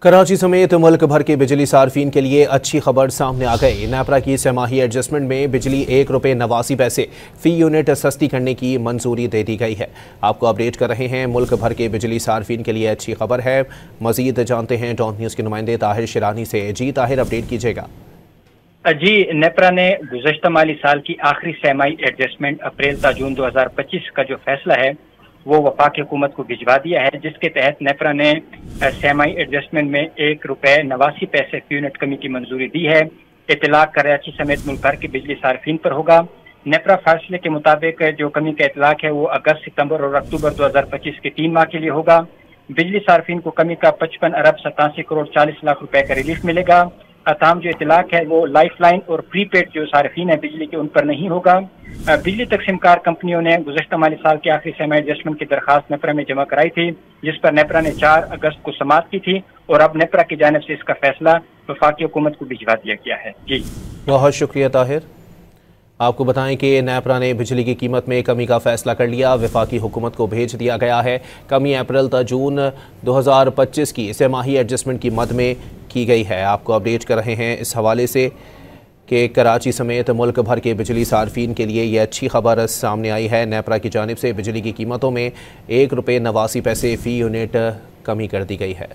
कराची समेत मुल्क भर के बिजली सार्फिन के लिए अच्छी खबर सामने आ गई। नेपरा की छमाही एडजस्टमेंट में बिजली ₹1.89 फी यूनिट सस्ती करने की मंजूरी दे दी गई है। आपको अपडेट कर रहे हैं, मुल्क भर के बिजली सार्फिन के लिए अच्छी खबर है। मजीद जानते हैं डॉन न्यूज़ के नुमाइंदे ताहिर शिरानी से। जी ताहिर, अपडेट कीजिएगा। जी, नेपरा ने गुज़श्ता माली साल की आखिरी छमाही एडजस्टमेंट अप्रैल ता जून 2025 का जो फैसला है वो वफाकी हुकूमत को भिजवा दिया है, जिसके तहत नेपरा ने छमाही एडजस्टमेंट में ₹1.89 फी यूनिट कमी की मंजूरी दी है। इतलाक कराची समेत मुल्क भर के बिजली सार्फिन पर होगा। नेपरा फैसले के मुताबिक जो कमी का इतलाक है वो अगस्त, सितंबर और अक्टूबर 2025 के 3 माह के लिए होगा। बिजली सार्फिन को कमी का 55 अरब 87 करोड़ 40 लाख रुपए का रिलीफ मिलेगा। तमाम जो इतलाक है वो लाइफ लाइन और प्रीपेड जो सार्फिन है बिजली के, उन पर नहीं होगा। बिजली तकसीमकार कंपनियों ने गुज़श्ता माली साल के आखिरी छमाही एडजस्टमेंट की दरखास्त नेपरा में जमा कराई थी, जिस पर नेपरा ने 4 अगस्त को समाअत की थी और अब नेपरा की जानिब से इसका फैसला वफाकी हुकूमत को भिजवा दिया गया है। जी, बहुत शुक्रिया ताहिर। आपको बताएं कि नेपरा ने बिजली की कीमत में कमी का फैसला कर लिया। वफाकी हुकूमत को भेज दिया गया है। कमी अप्रैल ता जून 2025 की छमाही एडजस्टमेंट की मद में की गई है। आपको अपडेट कर रहे हैं इस हवाले से कि कराची समेत मुल्क भर के बिजली सार्फिन के लिए ये अच्छी खबर सामने आई है। नेपरा की जानिब से बिजली की कीमतों में ₹1.89 फी यूनिट कमी कर दी गई है।